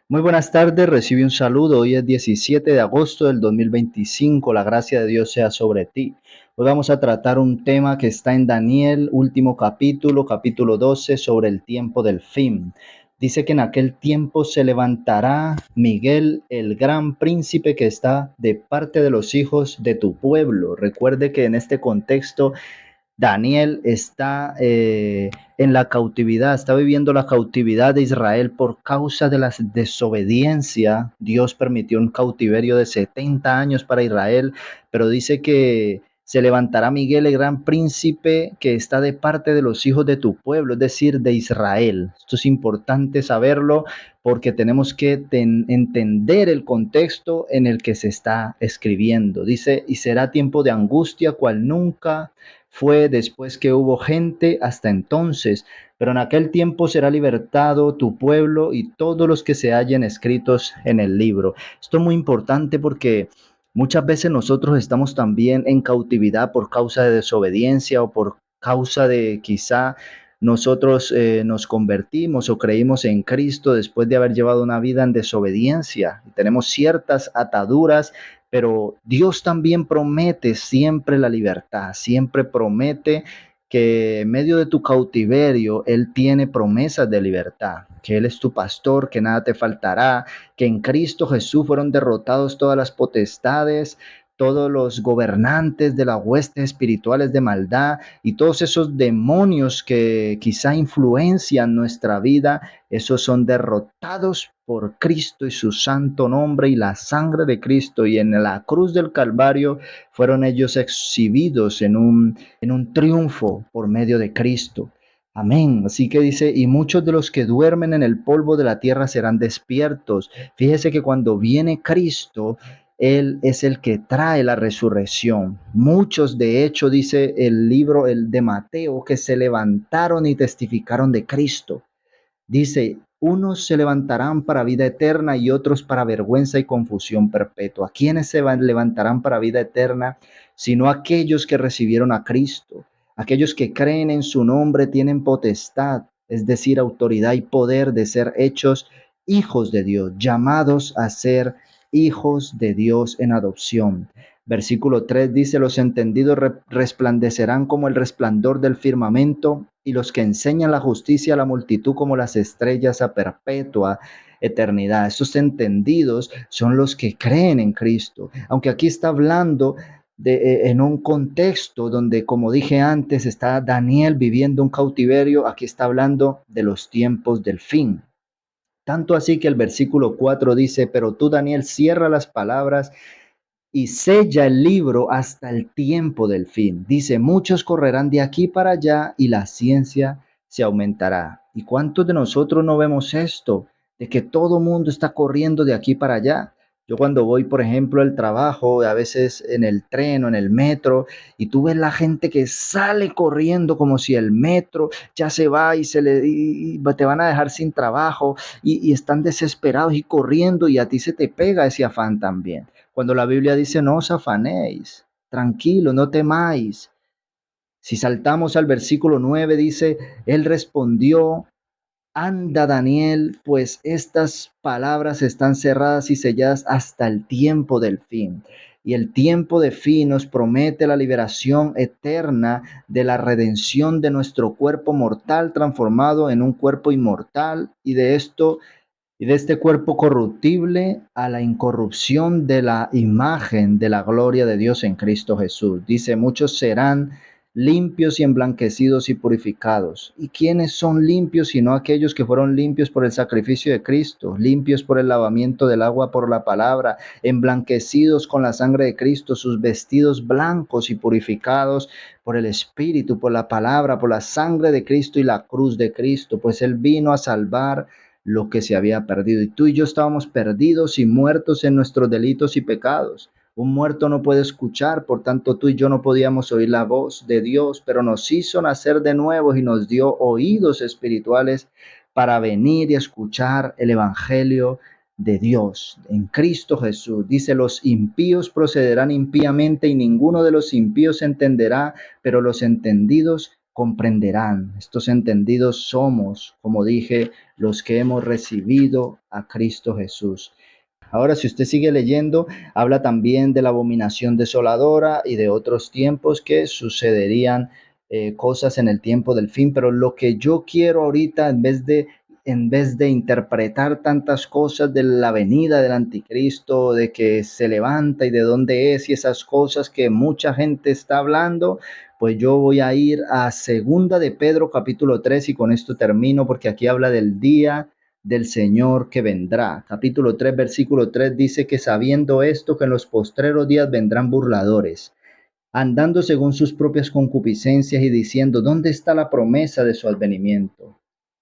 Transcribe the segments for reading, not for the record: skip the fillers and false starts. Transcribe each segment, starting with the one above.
Muy buenas tardes, recibe un saludo. Hoy es 17 de agosto del 2025. La gracia de Dios sea sobre ti. Hoy vamos a tratar un tema que está en Daniel, último capítulo, capítulo 12, sobre el tiempo del fin. Dice que en aquel tiempo se levantará Miguel, el gran príncipe que está de parte de los hijos de tu pueblo. Recuerde que en este contexto Daniel está en la cautividad, está viviendo la cautividad de Israel por causa de la desobediencia. Dios permitió un cautiverio de 70 años para Israel, pero dice que se levantará Miguel, el gran príncipe que está de parte de los hijos de tu pueblo, es decir, de Israel. Esto es importante saberlo porque tenemos que entender el contexto en el que se está escribiendo. Dice, y será tiempo de angustia cual nunca fue después que hubo gente hasta entonces, pero en aquel tiempo será libertado tu pueblo y todos los que se hallen escritos en el libro. Esto es muy importante porque muchas veces nosotros estamos también en cautividad por causa de desobediencia o por causa de quizá nosotros nos convertimos o creímos en Cristo después de haber llevado una vida en desobediencia. Tenemos ciertas ataduras, pero Dios también promete siempre la libertad, siempre promete que en medio de tu cautiverio Él tiene promesas de libertad, que Él es tu pastor, que nada te faltará, que en Cristo Jesús fueron derrotados todas las potestades, todos los gobernantes de las huestes espirituales de maldad y todos esos demonios que quizá influencian nuestra vida, esos son derrotados por Cristo y su santo nombre y la sangre de Cristo. Y en la cruz del Calvario fueron ellos exhibidos en un triunfo por medio de Cristo. Amén. Así que dice, y muchos de los que duermen en el polvo de la tierra serán despiertos. Fíjese que cuando viene Cristo, Él es el que trae la resurrección. Muchos, de hecho, dice el libro el de Mateo, que se levantaron y testificaron de Cristo. Dice, unos se levantarán para vida eterna y otros para vergüenza y confusión perpetua. ¿Quiénes levantarán para vida eterna? Sino aquellos que recibieron a Cristo. Aquellos que creen en su nombre tienen potestad, es decir, autoridad y poder de ser hechos hijos de Dios, llamados a ser hijos de Dios en adopción. Versículo 3 dice, los entendidos resplandecerán como el resplandor del firmamento y los que enseñan la justicia a la multitud como las estrellas a perpetua eternidad. Esos entendidos son los que creen en Cristo. Aunque aquí está hablando en un contexto donde, como dije antes, está Daniel viviendo un cautiverio, aquí está hablando de los tiempos del fin. Tanto así que el versículo 4 dice, pero tú, Daniel, cierra las palabras y sella el libro hasta el tiempo del fin. Dice, muchos correrán de aquí para allá y la ciencia se aumentará. ¿Y cuántos de nosotros no vemos esto? De que todo mundo está corriendo de aquí para allá. Yo cuando voy, por ejemplo, al trabajo, a veces en el tren o en el metro, y tú ves la gente que sale corriendo como si el metro ya se va y te van a dejar sin trabajo y están desesperados y corriendo y a ti se te pega ese afán también. Cuando la Biblia dice, no os afanéis, tranquilo, no temáis. Si saltamos al versículo 9 dice, él respondió, anda Daniel, pues estas palabras están cerradas y selladas hasta el tiempo del fin. Y el tiempo de fin nos promete la liberación eterna de la redención de nuestro cuerpo mortal transformado en un cuerpo inmortal y de este cuerpo corruptible a la incorrupción de la imagen de la gloria de Dios en Cristo Jesús. Dice, muchos serán limpios y emblanquecidos y purificados. ¿Y quiénes son limpios sino aquellos que fueron limpios por el sacrificio de Cristo, limpios por el lavamiento del agua por la palabra, emblanquecidos con la sangre de Cristo, sus vestidos blancos y purificados por el Espíritu, por la palabra, por la sangre de Cristo y la cruz de Cristo, pues Él vino a salvar lo que se había perdido. Y tú y yo estábamos perdidos y muertos en nuestros delitos y pecados. Un muerto no puede escuchar, por tanto tú y yo no podíamos oír la voz de Dios, pero nos hizo nacer de nuevo y nos dio oídos espirituales para venir y escuchar el Evangelio de Dios en Cristo Jesús. Dice, los impíos procederán impíamente y ninguno de los impíos entenderá, pero los entendidos comprenderán. Estos entendidos somos, como dije, los que hemos recibido a Cristo Jesús. Ahora, si usted sigue leyendo, habla también de la abominación desoladora y de otros tiempos que sucederían cosas en el tiempo del fin. Pero lo que yo quiero ahorita, en vez de interpretar tantas cosas de la venida del anticristo, de que se levanta y de dónde es y esas cosas que mucha gente está hablando, pues yo voy a ir a Segunda de Pedro capítulo 3 y con esto termino porque aquí habla del día del Señor que vendrá. Capítulo 3 versículo 3 dice que sabiendo esto, que en los postreros días vendrán burladores, andando según sus propias concupiscencias y diciendo, ¿dónde está la promesa de su advenimiento?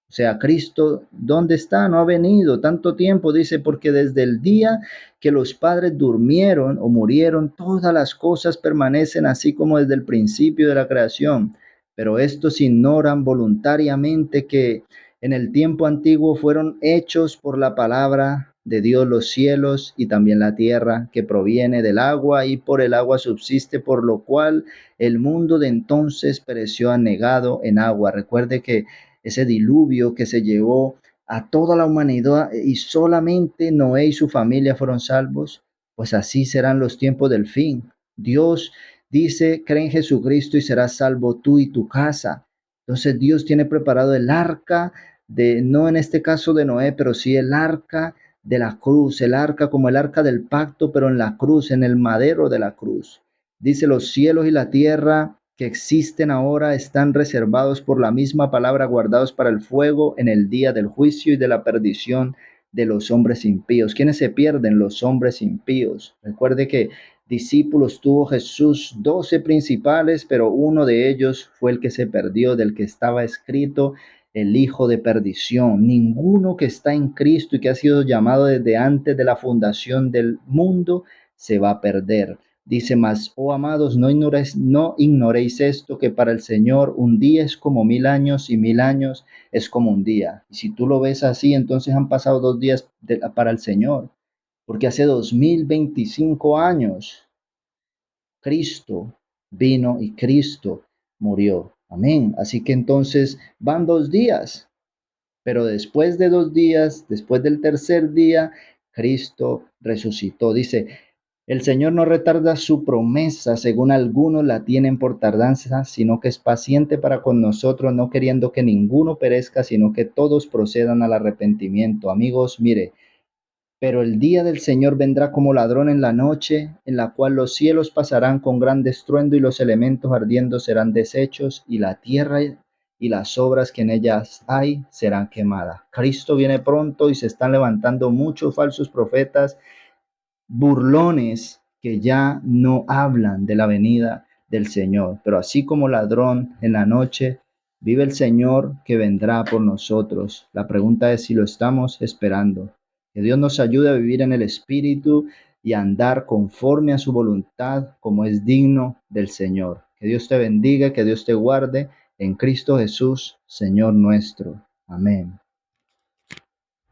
O sea, Cristo, ¿dónde está? No ha venido tanto tiempo, dice, porque desde el día que los padres durmieron o murieron, todas las cosas permanecen así como desde el principio de la creación. Pero estos ignoran voluntariamente que en el tiempo antiguo fueron hechos por la palabra de Dios los cielos y también la tierra, que proviene del agua y por el agua subsiste, por lo cual el mundo de entonces pereció anegado en agua. Recuerde que ese diluvio que se llevó a toda la humanidad y solamente Noé y su familia fueron salvos, pues así serán los tiempos del fin. Dios dice, cree en Jesucristo y serás salvo tú y tu casa. Entonces Dios tiene preparado el arca de, no en este caso de Noé, pero sí el arca de la cruz, el arca como el arca del pacto, pero en la cruz, en el madero de la cruz. Dice, los cielos y la tierra que existen ahora están reservados por la misma palabra, guardados para el fuego en el día del juicio y de la perdición de los hombres impíos. ¿Quiénes se pierden? Los hombres impíos. Recuerde que discípulos tuvo Jesús 12 principales, pero uno de ellos fue el que se perdió, del que estaba escrito el hijo de perdición. Ninguno que está en Cristo y que ha sido llamado desde antes de la fundación del mundo se va a perder. Dice más, oh amados, no ignoréis esto, que para el Señor un día es como 1000 años y 1000 años es como un día. Y si tú lo ves así, entonces han pasado 2 días para el Señor, porque hace 2025 años Cristo vino y Cristo murió. Amén. Así que entonces van 2 días, pero después de 2 días, después del tercer día, Cristo resucitó. Dice, el Señor no retarda su promesa, según algunos la tienen por tardanza, sino que es paciente para con nosotros, no queriendo que ninguno perezca, sino que todos procedan al arrepentimiento. Amigos, mire, pero el día del Señor vendrá como ladrón en la noche, en la cual los cielos pasarán con gran estruendo y los elementos ardiendo serán deshechos y la tierra y las obras que en ellas hay serán quemadas. Cristo viene pronto y se están levantando muchos falsos profetas burlones que ya no hablan de la venida del Señor. Pero así como ladrón en la noche, vive el Señor que vendrá por nosotros. La pregunta es si lo estamos esperando. Que Dios nos ayude a vivir en el Espíritu y a andar conforme a su voluntad, como es digno del Señor. Que Dios te bendiga, que Dios te guarde en Cristo Jesús, Señor nuestro. Amén.